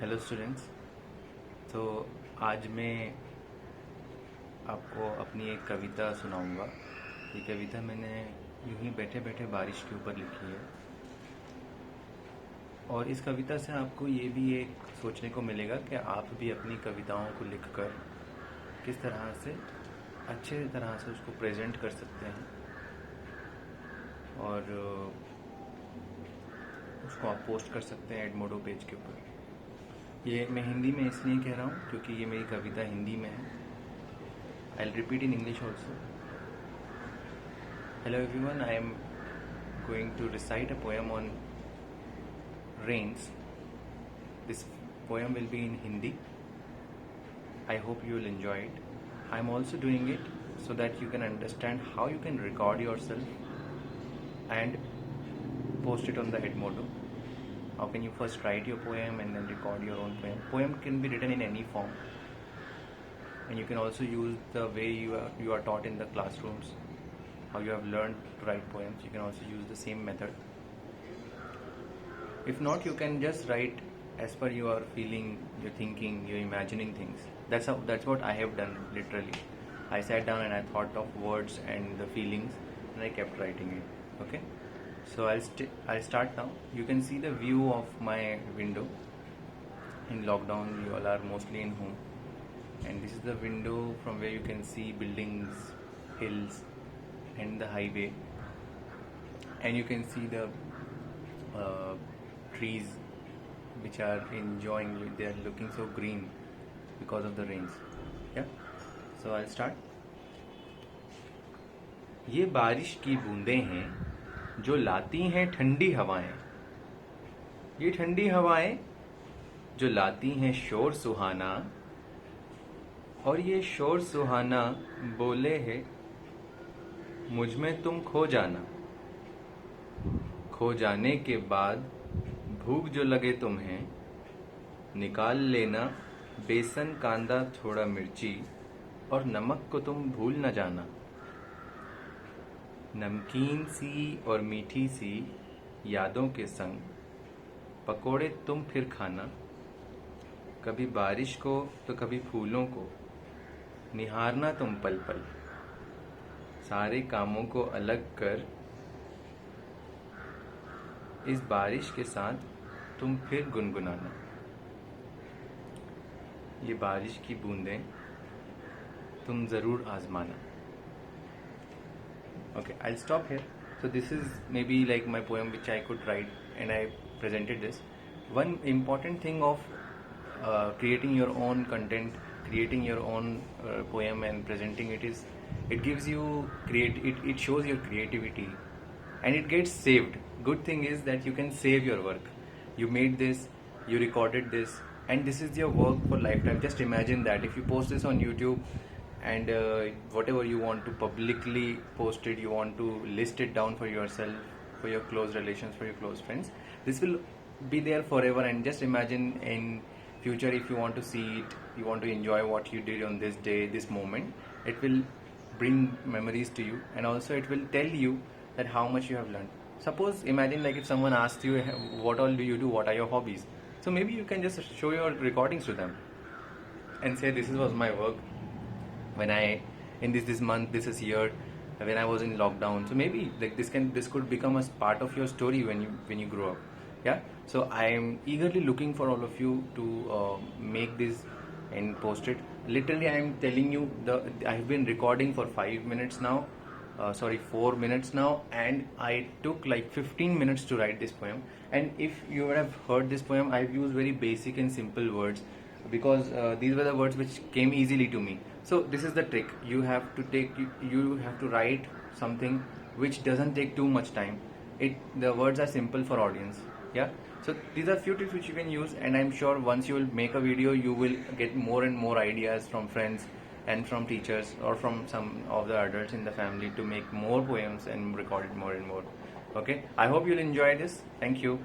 Hello students. तो आज मैं आपको अपनी एक कविता सुनाऊंगा। ये कविता मैंने यूं ही बैठे बैठे बारिश के ऊपर लिखी है, और इस कविता से आपको ये भी एक सोचने को मिलेगा कि आप भी अपनी कविताओं को लिखकर किस तरह से अच्छे तरह से उसको प्रेजेंट कर सकते हैं, और उसको आप पोस्ट कर सकते हैं एडमोडो पेज के ऊपर। ये मैं हिंदी में इसलिए कह रहा हूँ क्योंकि ये मेरी कविता हिंदी में है। I'll repeat in English also. Hello everyone, I am going to recite a poem on rains. This poem will be in Hindi. I hope you will enjoy it. I am also doing it so that you can understand how you can record yourself and post it on the Edmodo. How can you first write your poem and then record your own poem. Poem can be written in any form, and you can also use the way you are taught in the classrooms, how you have learned to write poems. You can also use the same method. If not, you can just write as per your feeling, your thinking, your imagining things. That's what I have done literally. I sat down and I thought of words and the feelings, and I kept writing it. Okay, so I'll start now. You can see the view of my window. In lockdown, you all are mostly in home, and this is the window from where you can see buildings, hills, and the highway, and you can see the trees which are enjoying. They are looking so green because of the rains. Yeah, so I'll start. ये बारिश की बूंदें हैं जो लाती हैं ठंडी हवाएं। ये ठंडी हवाएं जो लाती हैं शोर सुहाना, और ये शोर सुहाना बोले है मुझ में तुम खो जाना। खो जाने के बाद भूख जो लगे तुम्हें, निकाल लेना बेसन कांदा थोड़ा मिर्ची, और नमक को तुम भूल न जाना। नमकीन सी और मीठी सी यादों के संग पकोड़े तुम फिर खाना। कभी बारिश को तो कभी फूलों को निहारना तुम पल पल। सारे कामों को अलग कर इस बारिश के साथ तुम फिर गुनगुनाना। ये बारिश की बूंदें तुम ज़रूर आजमाना। Okay, I'll stop here. So this is maybe like my poem which I could write, and I presented this. One important thing of creating your own content, creating your own poem and presenting it is, it gives you it shows your creativity, and it gets saved. Good thing is that you can save your work. You made this, you recorded this, and this is your work for lifetime. Just imagine that if you post this on YouTube, and whatever you want to publicly post it, you want to list it down for yourself, for your close relations, for your close friends, this will be there forever. And just imagine in future, if you want to see it, you want to enjoy what you did on this day, this moment, it will bring memories to you, and also it will tell you that how much you have learned. Suppose imagine like if someone asks you what all do you do, what are your hobbies, so maybe you can just show your recordings to them and say this was my work when I in this month, this year, when I was in lockdown. So maybe like this could become a part of your story when you grow up. Yeah, so I am eagerly looking for all of you to make this and post it. Literally, I am telling you, I have been recording for 5 minutes now, 4 minutes now, and I took like 15 minutes to write this poem. And if you would have heard this poem, I've used very basic and simple words, because these were the words which came easily to me. So this is the trick. You have to write something which doesn't take too much time. The words are simple for audience. Yeah, so these are few tips which you can use, and I'm sure once you will make a video, you will get more and more ideas from friends and from teachers or from some of the adults in the family to make more poems and record it more and more. Okay, I hope you'll enjoy this. Thank you.